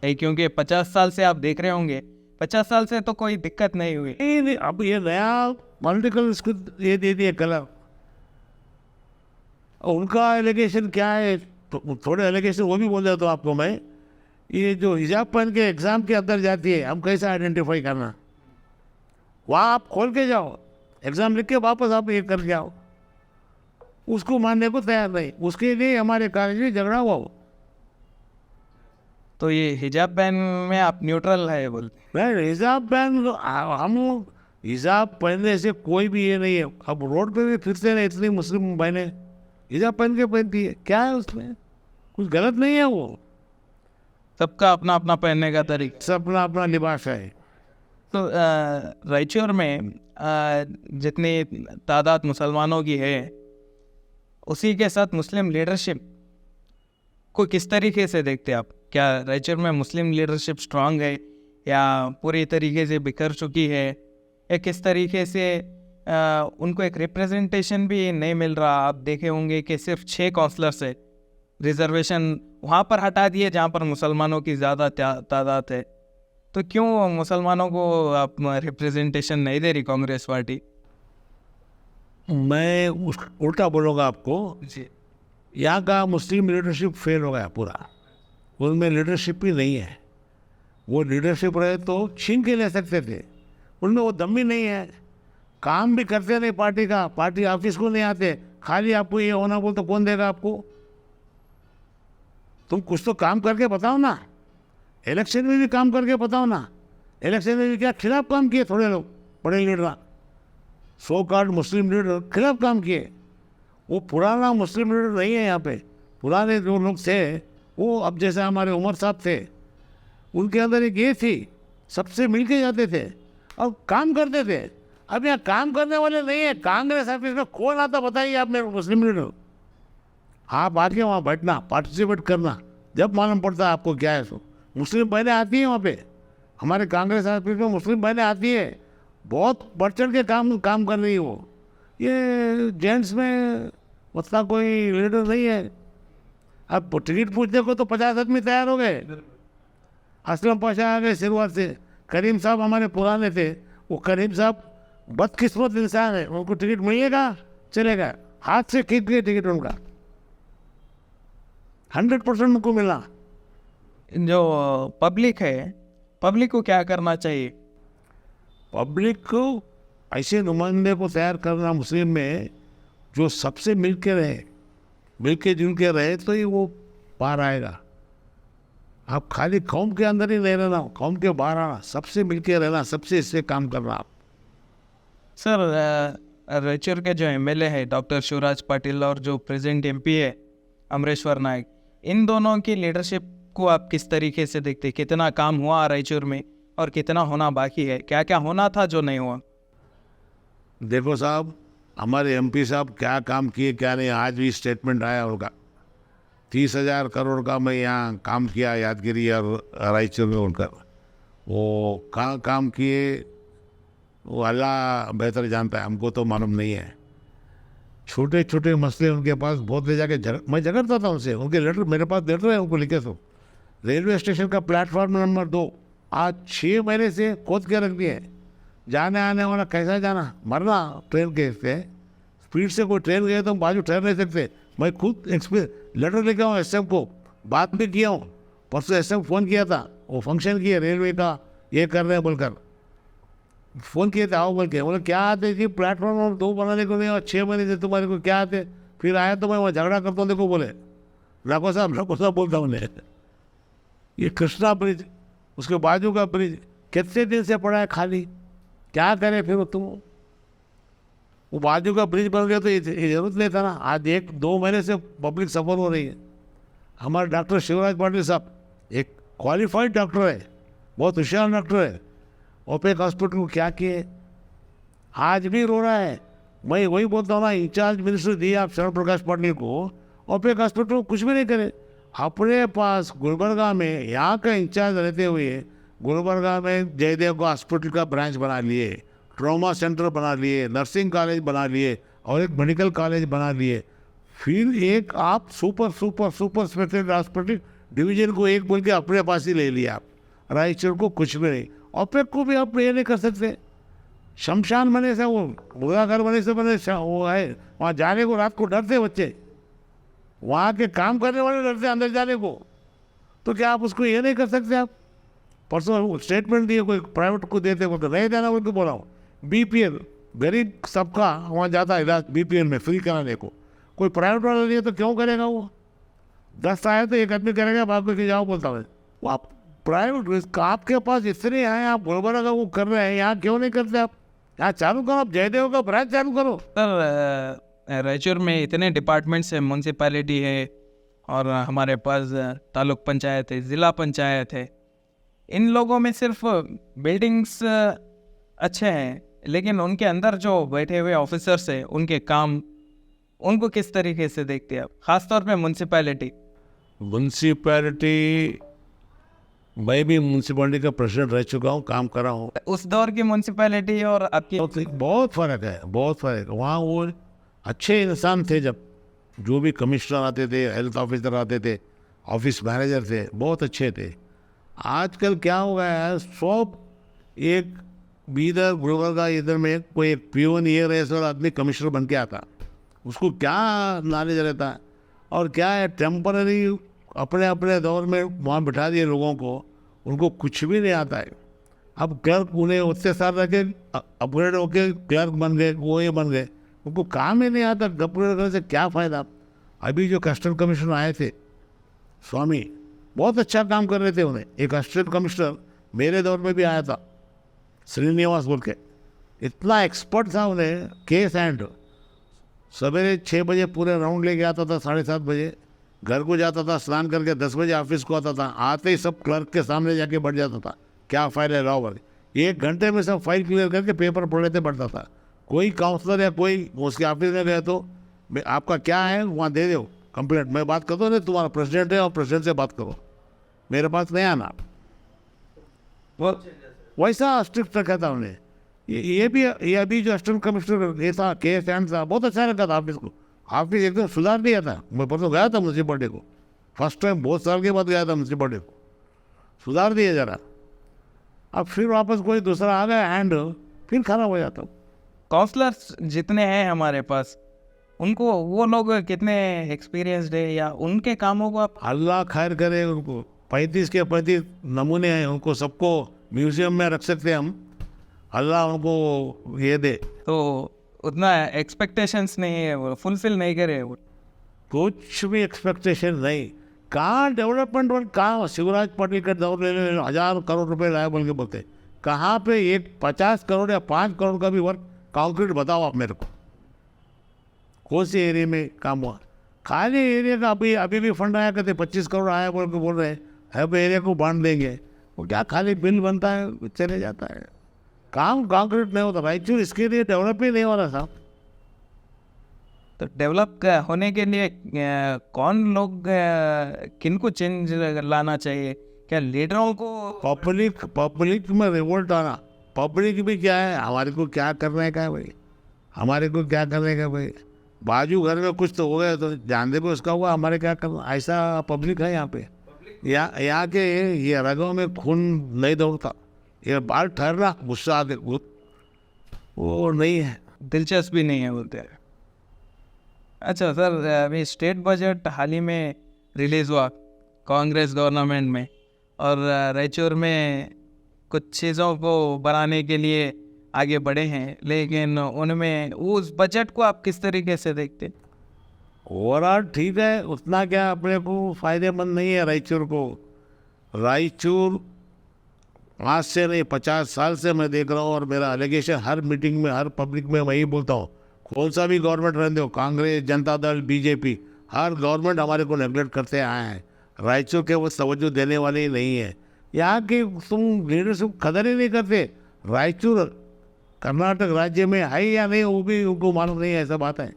नहीं, क्योंकि 50 साल से आप देख रहे होंगे, 50 साल से तो कोई दिक्कत नहीं हुई। नहीं, अब ये नया पॉलिटिकल इसको ये दे दिए कलर। उनका एलिगेशन क्या है, तो थोड़े एलिगेशन वो भी बोल देता हूँ आपको मैं। ये जो हिजाब पहन के एग्ज़ाम के अंदर जाती है, हम कैसे आइडेंटिफाई करना? वहाँ आप खोल के जाओ, एग्ज़ाम लिख के वापस आप ये कर जाओ, उसको मानने को तैयार नहीं, उसके लिए हमारे कॉलेज में झगड़ा हुआ हो। तो ये हिजाब बैन में आप न्यूट्रल है बोलते? नहीं, हिजाब बैन, हम हिजाब पहनने से कोई भी ये नहीं है। अब रोड पे भी फिरते नहीं, इतनी मुस्लिम बहनें हिजाब पहन के पहनती है, क्या है उसमें? कुछ गलत नहीं है, वो सबका अपना अपना पहनने का तरीका, सब अपना अपना लिबास है। तो रायचूर में जितनी तादाद मुसलमानों की है, उसी के साथ मुस्लिम लीडरशिप को किस तरीके से देखते हैं आप? क्या रायचूर में मुस्लिम लीडरशिप स्ट्रांग है या पूरी तरीके से बिखर चुकी है, या किस तरीके से उनको एक रिप्रेजेंटेशन भी नहीं मिल रहा? आप देखे होंगे कि सिर्फ 6 काउंसलर्स है, रिजर्वेशन वहाँ पर हटा दिए जहाँ पर मुसलमानों की ज़्यादा तादाद है। तो क्यों मुसलमानों को आप रिप्रेजेंटेशन नहीं दे रही कांग्रेस पार्टी? मैं उल्टा बोलूँगा आपको, जी, यहाँ का मुस्लिम लीडरशिप फेल हो गया पूरा, उनमें लीडरशिप ही नहीं है। वो लीडरशिप रहे तो छीन के ले सकते थे, उनमें वो दम ही नहीं है, काम भी करते नहीं पार्टी का, पार्टी ऑफिस को नहीं आते, खाली आपको ये होना बोल तो कौन देगा आपको? तुम कुछ तो काम करके बताओ ना, इलेक्शन में भी काम करके बताओ ना। इलेक्शन में भी क्या खिलाफ काम किए थोड़े लोग, बड़े लीडर, सो कॉल्ड मुस्लिम लीडर खिलाफ काम किए। वो पुराना मुस्लिम लीडर नहीं है यहाँ पे, पुराने जो लोग थे वो, अब जैसे हमारे उमर साहब थे, उनके अंदर एक ये थी, सबसे मिल के जाते थे और काम करते थे। अब यहाँ काम करने वाले नहीं है, कांग्रेस ऑफिस में कौन आता बताइए आप मेरे मुस्लिम लीडर? आप आके वहाँ बैठना, पार्टिसिपेट करना, जब मालूम पड़ता है आपको क्या है। सो मुस्लिम बहनें आती हैं वहाँ पे, हमारे कांग्रेस ऑफिस में मुस्लिम बहनें आती है, बहुत बढ़ चढ़ के काम कर रही है वो। ये जेंट्स में उतना कोई लीडर नहीं है। अब टिकट पूछने को तो 50 आदमी तैयार हो गए। असलम पाशा आ गए शुरुआत से, करीम साहब हमारे पुराने थे, वो करीम साहब बदकिस्मत इंसान है, उनको टिकट मिलेगा चलेगा, हाथ से खींच के टिकट उनका 100% उनको मिला। जो पब्लिक है, पब्लिक को क्या करना चाहिए? पब्लिक को ऐसे नुमाइंदे को तैयार करना मुस्लिम में जो सबसे मिल के रहे, मिल के जुल के रहे, तो ही वो पार आएगा। आप खाली कौम के अंदर ही नहीं रहना, कौम के बाहर आना, सबसे मिल के रहना, सबसे इससे काम करना। आप सर, रायचूर के जो एमएलए है डॉक्टर शिवराज पाटिल और जो प्रेजेंट एमपी है अमरेश्वर नायक, इन दोनों की लीडरशिप को आप किस तरीके से देखते? कितना काम हुआ रायचूर में और कितना होना बाकी है? क्या क्या होना था जो नहीं हुआ? देखो साहब, हमारे एमपी साहब क्या काम किए क्या नहीं, आज भी स्टेटमेंट आया होगा। 30,000 करोड़ का मैं यहाँ काम किया यादगिरी और रायचूर में उनका, वो कहाँ काम किए वो अल्लाह बेहतर जानता है, हमको तो मालूम नहीं है। छोटे छोटे मसले उनके पास बहुत ले जाके मैं झगड़ता था उनसे, उनके लेटर मेरे पास लेटर है उनको लिखे। तो रेलवे स्टेशन का प्लेटफॉर्म नंबर 2 आज 6 महीने से खोद के रख दिए। जाने आने वाला कैसा जाना, मरना ट्रेन के से स्पीड से कोई ट्रेन गए तो बाजू ठहर नहीं सकते। मैं खुद लेटर लेके आऊँ एसएम को, बात भी किया हूँ। परसों एसएम फ़ोन किया था, वो फंक्शन किया रेलवे का, ये कर रहे हैं बोलकर फ़ोन किए थे, आओ बोल के। बोले क्या आते जी, प्लेटफॉर्म नंबर 2 बनाने को नहीं, और 6 महीने से तुम्हारे को क्या आते। फिर आया तो मैं वहाँ झगड़ा करता हूँ, देखो बोले राको साहब बोलता हूँ उन्हें। ये कृष्णा ब्रिज, उसके बाजू का ब्रिज कितने दिन से पड़ा है खाली, क्या करे फिर तुम। वो बाजू का ब्रिज बन गया तो ये जरूरत नहीं था ना। आज 1-2 महीने से पब्लिक सफ़र हो रही है। हमारे डॉक्टर शिवराज पाटिल साहब एक क्वालिफाइड डॉक्टर है, बहुत होशियार डॉक्टर है। ओपेक हॉस्पिटल को क्या किए, आज भी रो रहा है। मैं वही बोलता हूँ ना, इंचार्ज मिनिस्टर दिए आप शरण प्रकाश पाटिल को, ओपेक हॉस्पिटल को कुछ भी नहीं करे। अपने पास गुलबर्गा में यहाँ का इंचार्ज रहते हुए गुलबर्गा में जयदेव को हॉस्पिटल का ब्रांच बना लिए, ट्रॉमा सेंटर बना लिए, नर्सिंग कॉलेज बना लिए और एक मेडिकल कॉलेज बना लिए। फिर एक आप सुपर स्पेशलिस्ट हॉस्पिटल डिवीजन को एक बोल के अपने पास ही ले लिया आप। रायचूर को कुछ भी नहीं। ओपेक को भी आप ये नहीं कर सकते। शमशान बने से, वो बुरा घर बने से बने वो है, वहाँ जाने को रात को डरते बच्चे, वहाँ के काम करने वाले डरते अंदर जाने को। तो क्या आप उसको ये नहीं कर सकते? आप परसों स्टेटमेंट दिए, कोई प्राइवेट को देते बोलते नहीं देना बोल के बोला हूँ। बीपीएल गरीब सबका वहाँ जाता है इलाज बीपीएल में फ्री कराने को, कोई प्राइवेट वाला नहीं है तो क्यों करेगा वो? 10 आए तो एक आदमी करेगा, बाप को जाओ बोलता है वो। आप प्राइवेट आपके पास इतने हैं, आप गुलबर्गा का वो कर रहे हैं, यहाँ क्यों नहीं करते आप? यहाँ चालू करो, आप जयदेव का ब्रांच चालू करो। सर, रायचूर में इतने डिपार्टमेंट्स हैं, म्यूनसिपैलिटी है और हमारे पास तालुक पंचायत है, ज़िला पंचायत है। इन लोगों में सिर्फ बिल्डिंग्स अच्छे हैं, लेकिन उनके अंदर जो बैठे हुए ऑफिसर्स हैं, उनके काम, उनको किस तरीके से देखते हैं आप? ख़ासतौर पे म्यूनसिपैलिटी मैं भी म्यूनसिपैलिटी का प्रेसिडेंट रह चुका हूँ, काम करा हूँ। उस दौर की म्यूनसिपैलिटी और आपकी बहुत फ़र्क है, बहुत फ़र्क है। वहाँ वो अच्छे इंसान थे, जब जो भी कमिश्नर आते थे, हेल्थ ऑफिसर आते थे, ऑफिस मैनेजर थे, बहुत अच्छे थे। आजकल क्या हो गया है, सब एक बीदर गुलबर्गा इधर में कोई एक पीओन ये रहे सर आदमी कमिश्नर बन के आता, उसको क्या नॉलेज रहता है? और क्या है, टेम्पररी अपने अपने दौर में वहाँ बिठा दिए लोगों को, उनको कुछ भी नहीं आता है। अब क्लर्क उन्हें उतने साल रह के अपग्रेड होके क्लर्क बन गए, वो ये बन गए, उनको काम ही नहीं आता। अपग्रेड करने से क्या फ़ायदा? अभी जो कस्टम कमिश्नर आए थे स्वामी, बहुत अच्छा काम कर रहे थे। उन्हें एक असिस्टेंट कमिश्नर मेरे दौर में भी आया था, श्रीनिवास बोल के, इतना एक्सपर्ट था। उन्हें केस एंड सवेरे 6 बजे पूरे राउंड लेके आता था, 7:30 बजे घर को जाता था, स्नान करके 10 बजे ऑफिस को आता था। आते ही सब क्लर्क के सामने जाके बैठ जाता था, क्या फाइल है लाओ वाले। 1 घंटे में सब फाइल क्लियर करके पेपर पढ़ लेते बढ़ता था। कोई काउंसलर या कोई उसके ऑफिस में गए तो आपका क्या है वहाँ दे दो कंप्लेंट, मैं बात करता हूँ, नहीं तुम्हारा प्रेसिडेंट है और प्रेसिडेंट से बात करो, मेरे पास नहीं आना। वो वैसा स्ट्रिक्ट रखा था उन्हें। ये अभी जो असिस्टेंट कमिश्नर ये था, के एंड था, बहुत अच्छा रखा था ऑफिस को। ऑफिस एकदम सुधार दिया था। मैं परसों गया था म्यूनसिपैलिटी को, फर्स्ट टाइम बहुत साल के बाद गया था म्यूनसिपैलिटी को, सुधार दिया जरा। अब फिर वापस कोई दूसरा आ गया एंड फिर खराब हो जाता। काउंसलर्स जितने हैं हमारे पास, उनको वो लोग कितने एक्सपीरियंस्ड है या उनके कामों को आप अल्लाह खैर करे उनको। 35 के 35 नमूने हैं, उनको सबको म्यूजियम में रख सकते हैं हम। अल्लाह उनको ये दे। तो उतना एक्सपेक्टेशंस नहीं है, वो फुलफिल नहीं करे वो। कुछ भी एक्सपेक्टेशन नहीं। कहाँ डेवलपमेंट वर्क, कहाँ शिवराज पाटिल का दौर ले लो, 1000 करोड़ रुपए लाए बोल के बोलते, कहाँ पे एक 50 करोड़ या 5 करोड़ का भी वर्क कंक्रीट बताओ आप मेरे को, कौन से एरिया में काम हुआ? खाली एरिया का अभी अभी भी फंड आया करते, 25 करोड़ आया बोल के बोल रहे हैं, अब एरिया को बांट देंगे। वो क्या खाली बिल बनता है चले जाता है, काम कंक्रीट नहीं होता। रायचूर इसके लिए डेवलप ही नहीं हो रहा साहब। तो डेवलप होने के लिए कौन लोग किनको चेंज लाना चाहिए? क्या लीडरों को? पब्लिक में रिवोल्ट आना। पब्लिक भी क्या है, हमारे को क्या करने का है भाई, हमारे को क्या करने का भाई, बाजू घर में कुछ तो हो गया तो जान दे भी उसका हुआ, हमारे क्या करना, ऐसा पब्लिक है यहाँ पे। यहाँ के ये रगों में खून नहीं दौड़ता, ये बाल ठहरना गुस्सा आके वो नहीं है, दिलचस्पी नहीं है बोलते हैं। अच्छा सर, अभी स्टेट बजट हाल ही में रिलीज़ हुआ कांग्रेस गवर्नमेंट में, और रायचूर में कुछ चीज़ों को बनाने के लिए आगे बढ़े हैं, लेकिन उनमें उस बजट को आप किस तरीके से देखते हैं? ओवरऑल ठीक है, उतना क्या अपने को फायदेमंद नहीं है रायचूर को। रायचूर आज से नहीं 50 साल से मैं देख रहा हूँ, और मेरा एलिगेशन हर मीटिंग में हर पब्लिक में वही बोलता हूँ, कौन सा भी गवर्नमेंट रहने हो, कांग्रेस जनता दल बीजेपी, हर गवर्नमेंट हमारे को नेगलेक्ट करते आए हैं। रायचूर के वो तवज्जो देने वाले ही नहीं है। यहाँ की तुम लीडरशिप कदर ही नहीं करते। रायचूर कर्नाटक राज्य में है या नहीं वो भी उनको मालूम नहीं है, ऐसा बात है।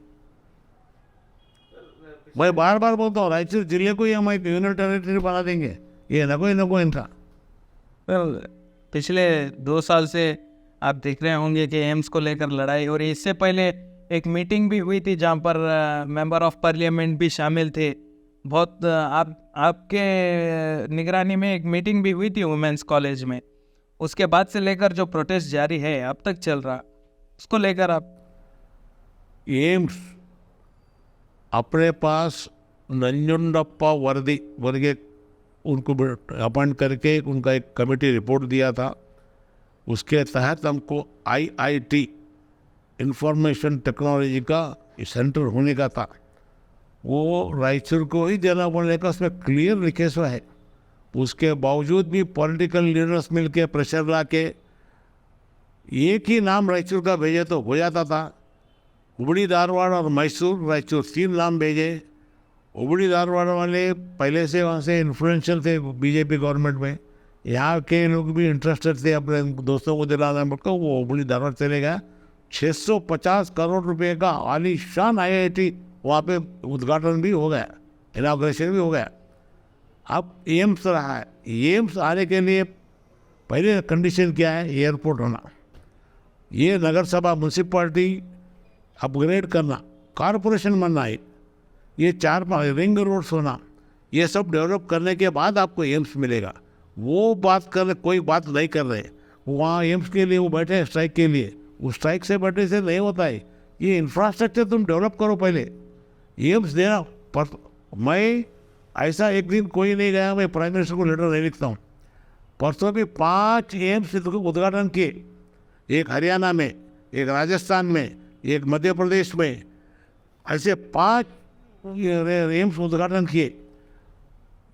मैं बार बार बोलता हूँ रायचूर जिले को ही हम एक यूनियन टेरिटरी बना देंगे, ये नको इनका। सर, पिछले 2 साल से आप देख रहे होंगे कि एम्स को लेकर लड़ाई हो रही है। इससे पहले एक मीटिंग भी हुई थी जहाँ पर मेंबर ऑफ पार्लियामेंट भी शामिल थे। बहुत आपके निगरानी में एक मीटिंग भी हुई थी वुमेंस कॉलेज में। उसके बाद से लेकर जो प्रोटेस्ट जारी है अब तक चल रहा, उसको लेकर आप? एम्स अपने पास नंजुंडप्पा वर्दी वर्गे उनको अपॉइंट करके उनका एक कमेटी रिपोर्ट दिया था। उसके तहत हमको आईआईटी इंफॉर्मेशन टेक्नोलॉजी का सेंटर होने का था, वो रायचूर को ही देना बोलने का उसमें क्लियर लिखे हुआ है। उसके बावजूद भी पॉलिटिकल लीडर्स मिलके प्रेशर ला के एक ही नाम रायचूर का भेजे तो हो जाता था। हुबड़ी धारवाड़ और मैसूर रायचूर 3 नाम भेजे। हुबड़ी धारवाड़ वाले पहले से वहाँ से इन्फ्लुएंशियल थे बीजेपी गवर्नमेंट में, यहाँ के लोग भी इंटरेस्टेड थे अपने दोस्तों को दिलाना को, वो हुबड़ी धारवाड़ चले गया। 650 करोड़ रुपए का आलीशान आईआईटी वहाँ पे उद्घाटन भी हो गया, इनाग्रेशन भी हो गया। अब एम्स रहा है, एम्स आने के लिए पहले कंडीशन क्या है, एयरपोर्ट होना, ये नगर सभा म्यूनसिपालिटी अपग्रेड करना, कॉरपोरेशन बनना है, ये 4-5 रिंग रोड्स होना, ये सब डेवलप करने के बाद आपको एम्स मिलेगा। वो बात कर कोई बात नहीं कर रहे, वहाँ एम्स के लिए वो बैठे हैं स्ट्राइक के लिए, उस स्ट्राइक से बैठे से नहीं होता है। ये इंफ्रास्ट्रक्चर तुम डेवलप करो पहले, एम्स देना। पर मैं ऐसा एक दिन कोई नहीं गया, मैं प्राइम मिनिस्टर को लेटर नहीं लिखता हूँ। परसों भी 5 एम्स उद्घाटन किए, एक हरियाणा में, एक राजस्थान में, एक मध्य प्रदेश में, ऐसे 5 एम्स उद्घाटन किए।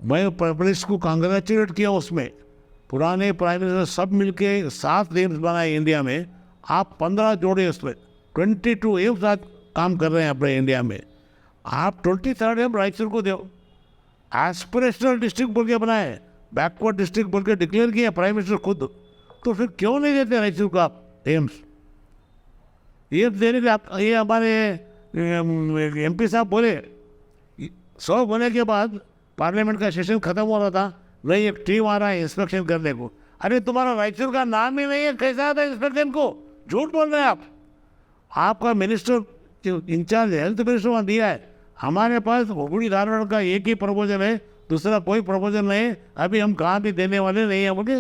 मैं प्राइम मिनिस्टर को कांग्रेचुलेट किया उसमें। पुराने प्राइम मिनिस्टर सब मिलके 7 एम्स बनाए इंडिया में, आप 15 जोड़े उसमें, 22 एम्स आज काम कर रहे हैं अपने इंडिया में। आप 23rd एम रायचूर को दो। एस्पिरेशनल डिस्ट्रिक्ट बोल के बनाए, बैकवर्ड डिस्ट्रिक्ट बोल के डिक्लेयर किया प्राइम मिनिस्टर खुद, तो फिर क्यों नहीं देते रायचूर को आप एम्स? ये देने के आप, ये हमारे एमपी साहब बोले 100 होने के बाद पार्लियामेंट का सेशन खत्म हो रहा था, नहीं एक टीम आ रहा है इंस्पेक्शन करने को। अरे तुम्हारा रायचूर का नाम ही नहीं है, कैसा आता है इंस्पेक्शन को? झूठ बोल रहे हैं आप। आपका मिनिस्टर इंचार्ज हेल्थ मिनिस्टर वहाँ दिया है, हमारे पास हुबड़ी धारवाड़ का एक ही प्रपोजल है, दूसरा कोई प्रपोजल नहीं है। अभी हम कहाँ भी देने वाले नहीं हैं बोले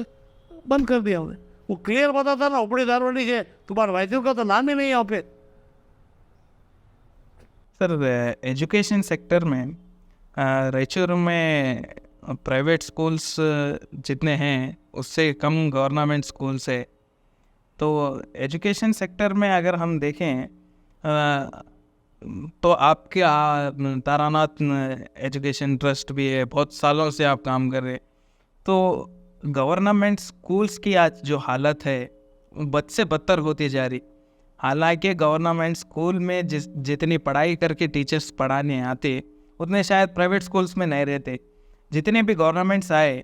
बंद कर दिया हमने। वो क्लियर बताता ना हुबड़ी धारवाड़ है, तुम्हारा रायचूर का तो नाम ही नहीं है यहाँ पे। सर एजुकेशन सेक्टर में रायचूर में प्राइवेट स्कूल्स जितने हैं उससे कम गवर्नमेंट स्कूल्स है। तो एजुकेशन सेक्टर में अगर हम देखें तो आपके तारानाथ एजुकेशन ट्रस्ट भी है, बहुत सालों से आप काम कर रहे हैं। तो गवर्नमेंट स्कूल्स की आज जो हालत है बद से बदतर होती जा रही। हालांकि गवर्नमेंट स्कूल में जितनी पढ़ाई करके टीचर्स पढ़ाने आते उतने शायद प्राइवेट स्कूल्स में नहीं रहते। जितने भी गवर्नमेंट्स आए,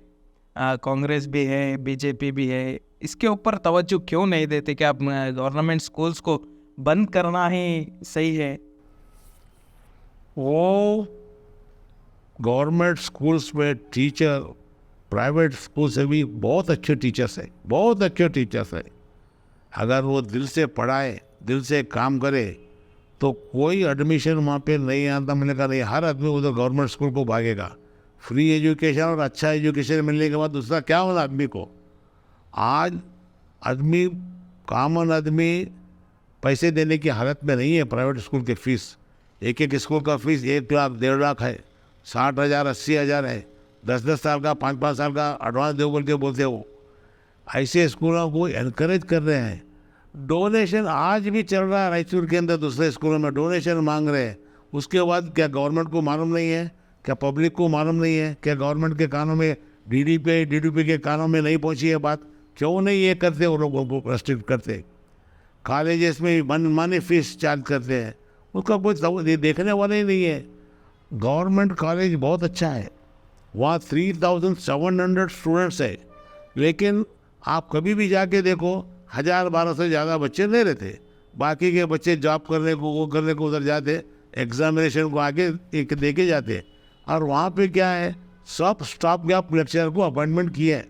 कांग्रेस भी है, बीजेपी भी है, इसके ऊपर तवज्जो क्यों नहीं देते कि आप गवर्नमेंट स्कूल्स को बंद करना ही सही है? वो गवर्नमेंट स्कूल्स में टीचर प्राइवेट स्कूल से भी बहुत अच्छे टीचर्स हैं, बहुत अच्छे टीचर्स हैं। अगर वो दिल से पढ़ाए, दिल से काम करे तो कोई एडमिशन वहाँ पे नहीं आता। मैंने कहा नहीं, हर आदमी उधर गवर्नमेंट स्कूल को भागेगा। फ्री एजुकेशन और अच्छा एजुकेशन मिलने के बाद दूसरा क्या होना आदमी को। आज आदमी, कॉमन आदमी पैसे देने की हालत में नहीं है। प्राइवेट स्कूल के फीस, एक एक स्कूल का फीस 1 लाख 1.5 लाख है, 60,000 80,000 है। 10-10 साल का 5-5 साल का एडवांस दो बोल के बोलते हो। ऐसे स्कूलों को एनकरेज कर रहे हैं। डोनेशन आज भी चल रहा है रायचूर के अंदर, दूसरे स्कूलों में डोनेशन मांग रहे हैं। उसके बाद क्या गवर्नमेंट को मालूम नहीं है? क्या पब्लिक को मालूम नहीं है? क्या गवर्नमेंट के कानों में, डीडीपी के कानों में नहीं पहुंची है बात? क्यों नहीं ये करते? वो लोगों को रेस्ट्रिक्ट करते। कॉलेजेस में मनमानी फीस चार्ज करते हैं, उसका कोई देखने वाला ही नहीं है। गवर्नमेंट कॉलेज बहुत अच्छा है, वहाँ 3,700 स्टूडेंट्स है, लेकिन आप कभी भी जाके देखो 1000-1200 से ज़्यादा बच्चे नहीं रहते। बाकी के बच्चे जॉब करने को, वो करने को उधर जाते, एग्जामिनेशन को आगे एक दे के जाते। और वहाँ पे क्या है, सब स्टॉप गैप लेक्चर को अपॉइंटमेंट किए हैं,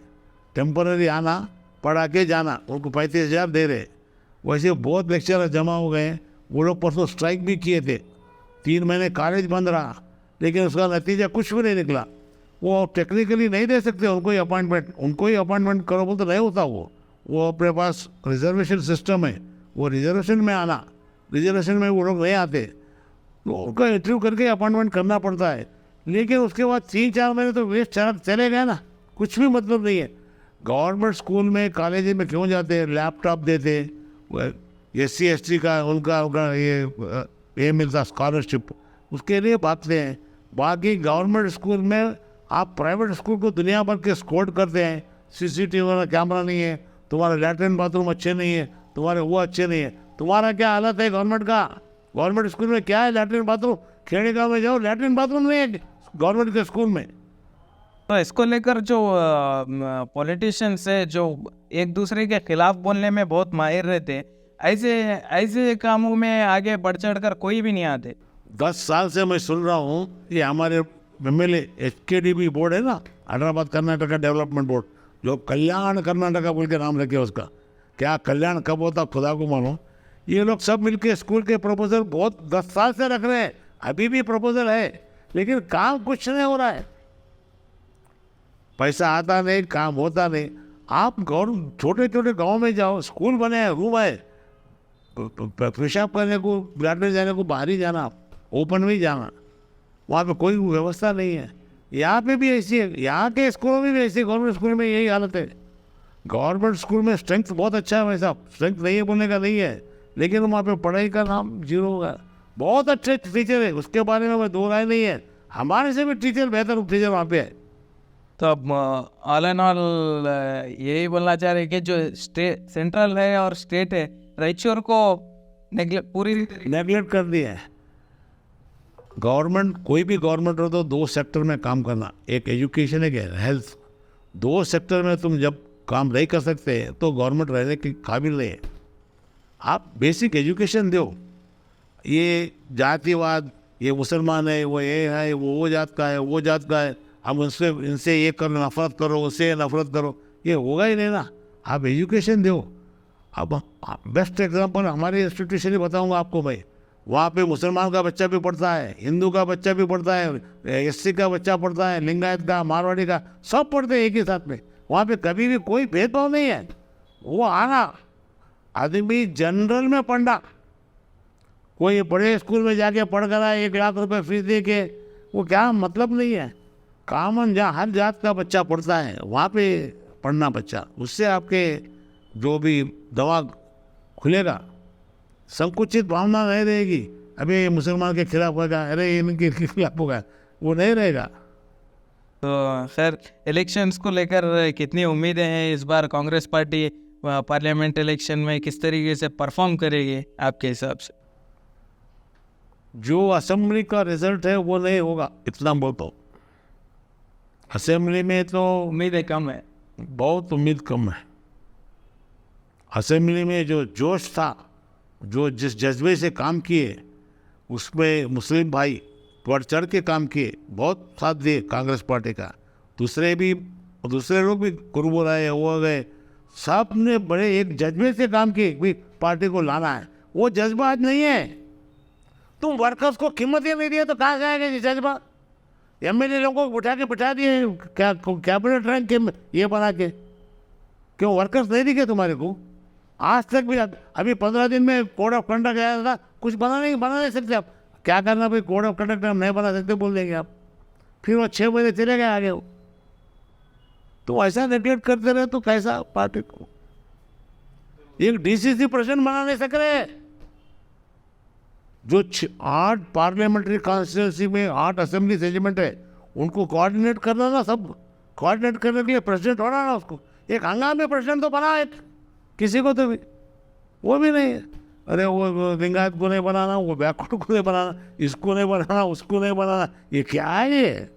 टेम्पररी आना, पढ़ा के जाना, उनको 35,000 दे रहे। वैसे बहुत लेक्चर जमा हो गए हैं। वो लोग परसों स्ट्राइक भी किए थे, 3 महीने कॉलेज बंद रहा, लेकिन उसका नतीजा कुछ भी नहीं निकला। वो टेक्निकली नहीं दे सकते उनको ही अपॉइंटमेंट करो बोल तो नहीं होता। वो अपने पास रिजर्वेशन सिस्टम है, वो रिजर्वेशन में आना, रिजर्वेशन में वो लोग नहीं आते, तो उनका इंटरव्यू करके अपॉइंटमेंट करना पड़ता है। लेकिन उसके बाद 3-4 महीने तो वेस्ट चले गए ना, कुछ भी मतलब नहीं है। गवर्नमेंट स्कूल में, कॉलेज में क्यों जाते हैं? लैपटॉप देते, SC ST का उनका ये मिलता स्कॉलरशिप, उसके लिए भागते हैं। बाकी गवर्नमेंट स्कूल में आप प्राइवेट स्कूल को दुनिया भर के स्कोर करते हैं। CCTV वाला कैमरा नहीं है, तुम्हारे लैट्रिन बाथरूम अच्छे नहीं है, तुम्हारे वो अच्छे नहीं है। तुम्हारा क्या हालत है गवर्नमेंट का? गवर्नमेंट स्कूल में क्या है? Latrine bathroom. खेड़े गाँव में जाओ, लैट्रिन बाथरूम नहीं है गवर्नमेंट के स्कूल में। तो इसको लेकर जो पॉलिटिशियंस है, जो एक दूसरे के खिलाफ बोलने में बहुत माहिर रहते हैं, ऐसे कामों में आगे बढ़ चढ़ कर कोई भी नहीं आते। 10 साल से मैं सुन रहा हूँ, ये हमारे MLA HKDB बोर्ड है ना, हैदराबाद कर्नाटका डेवलपमेंट बोर्ड, जो कल्याण कर्नाटका बोल के नाम रखे उसका, क्या कल्याण कब होता खुदा को मालूम। ये लोग सब मिलके स्कूल के प्रपोजल बहुत 10 साल से रख रहे हैं, अभी भी प्रपोजल है, लेकिन काम कुछ नहीं हो रहा है। पैसा आता नहीं, काम होता नहीं। आप छोटे छोटे गाँव में जाओ, स्कूल बने हैं, रूम है, पेशाब करने को, लैट्रिन जाने को बाहर ही जाना, ओपन में ही जाना, वहाँ पे कोई व्यवस्था नहीं है। यहाँ पे भी ऐसी है, यहाँ के स्कूलों में भी ऐसी, गवर्नमेंट स्कूल में यही हालत है। गवर्नमेंट स्कूल में स्ट्रेंथ बहुत अच्छा है, वैसा स्ट्रेंथ नहीं है बोलने का नहीं है, लेकिन वहाँ पे पढ़ाई का नाम जीरो होगा। बहुत अच्छे टीचर है, उसके बारे में मैं 2 राय नहीं है, हमारे से भी टीचर बेहतर टीचर वहाँ पे है। तो अब ऑल एंड ऑल यही बोलना चाह रहे हैं कि जो सेंट्रल है और स्टेट है, रायचूर को पूरी नेगलेक्ट कर दिया है। गवर्नमेंट, कोई भी गवर्नमेंट हो तो 2 सेक्टर में काम करना, एक एजुकेशन, एक हेल्थ। 2 सेक्टर में तुम जब काम नहीं कर सकते तो गवर्नमेंट रहने के काबिल नहीं है। आप बेसिक एजुकेशन दो। ये जातिवाद, ये मुसलमान है, वो ये है, वो जात का है, वो जात का है, हम इनसे ये करो, नफरत करो, उससे नफरत करो, ये होगा ही नहीं ना। आप एजुकेशन दो। अब बेस्ट एग्जांपल हमारे इंस्टीट्यूशन ही बताऊंगा आपको भाई। वहाँ पे मुसलमान का बच्चा भी पढ़ता है, हिंदू का बच्चा भी पढ़ता है, SC का बच्चा पढ़ता है, लिंगायत का, मारवाड़ी का, सब पढ़ते हैं एक ही साथ में। वहाँ पे कभी भी कोई भेदभाव नहीं है। वो आना आदमी जनरल में पढ़ना, कोई बड़े स्कूल में जाके पढ़ कर आए 1 लाख रुपए फीस दे के, वो क्या मतलब नहीं है। कॉमन जहाँ हर जात का बच्चा पढ़ता है वहाँ पे पढ़ना बच्चा, उससे आपके जो भी दिमाग खुलेगा, संकुचित भावना नहीं रहेगी। अभी ये मुसलमान के खिलाफ होगा, अरे इनके खिलाफ होगा, वो नहीं रहेगा। तो सर इलेक्शंस को लेकर कितनी उम्मीदें हैं इस बार? कांग्रेस पार्टी पार्लियामेंट इलेक्शन में किस तरीके से परफॉर्म करेगी आपके हिसाब से? जो असेंबली का रिजल्ट है वो नहीं होगा, इतना बोलता हूँ। असेंबली में तो उम्मीदें कम है। बहुत उम्मीद कम है। असेंबली में जो जोश था, जो जिस जज्बे से काम किए, उसमें मुस्लिम भाई बढ़ चढ़ के काम किए, बहुत साथ दिए कांग्रेस पार्टी का। दूसरे लोग भी कुर्बो रहे हो गए, सब ने बड़े एक जज्बे से काम किए कि पार्टी को लाना है। वो जज्बा आज नहीं है। तुम वर्कर्स को कीमत ही नहीं दिया तो कहाँ से आएगा ये जज्बा? एमएलए लोगों को बिठा दिए क्या कैबिनेट रैंक के ये बना के, क्यों वर्कर्स नहीं दिखे तुम्हारे को? आज तक भी अभी 15 दिन में कोड ऑफ कंडक्ट आया था, कुछ बना नहीं सकते आप। क्या करना भाई, कोड ऑफ कंडक्ट हम नहीं बना सकते बोल देंगे आप, फिर वो 6 महीने चले गए आगे। वो तो ऐसा नेगलेक्ट करते रहे तो कैसा पार्टी को? एक डीसीसी प्रेसिडेंट बना नहीं सक रहे। जो 8 पार्लियामेंट्री कॉन्स्टिट्यूंसी में 8 असेंबली सेगमेंट है, उनको कोऑर्डिनेट करना ना, सब कोऑर्डिनेट करने के लिए प्रेसिडेंट होना ना, उसको एक हंगामे प्रेसिडेंट तो बना एक किसी को, तो भी वो भी नहीं है। अरे वो लिंगायत को नहीं बनाना, वो बैकवर्ड को नहीं बनाना, इसको नहीं बनाना, उसको नहीं बनाना, ये क्या है? ये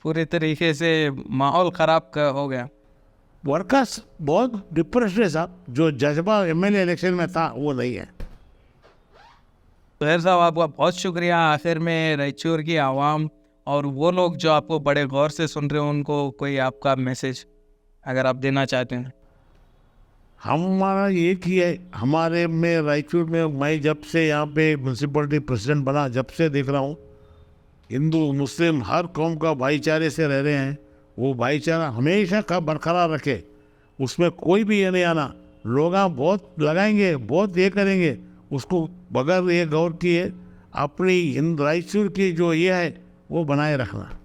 पूरे तरीके से माहौल ख़राब हो गया। वर्कर्स बहुत डिप्रेस्ड है साहब। जो जज्बा एमएलए इलेक्शन में था वो नहीं है। तोहर साहब आपका बहुत शुक्रिया। आखिर में रायचूर की आवाम और वो लोग जो आपको बड़े गौर से सुन रहे हो, उनको कोई आपका मैसेज अगर आप देना चाहते हैं? हमारा एक ही है, हमारे में रायचूर में, मैं जब से यहाँ पे म्यूनसिपलिटी प्रेसिडेंट बना, जब से देख रहा हूँ हिंदू मुस्लिम हर कौम का भाईचारे से रह रहे हैं। वो भाईचारा हमेशा का बरकरार रखे, उसमें कोई भी ये नहीं आना। लोग बहुत लगाएंगे, बहुत ये करेंगे, उसको बगैर ये गौर किए अपनी रायचूर की जो ये है वो बनाए रखना।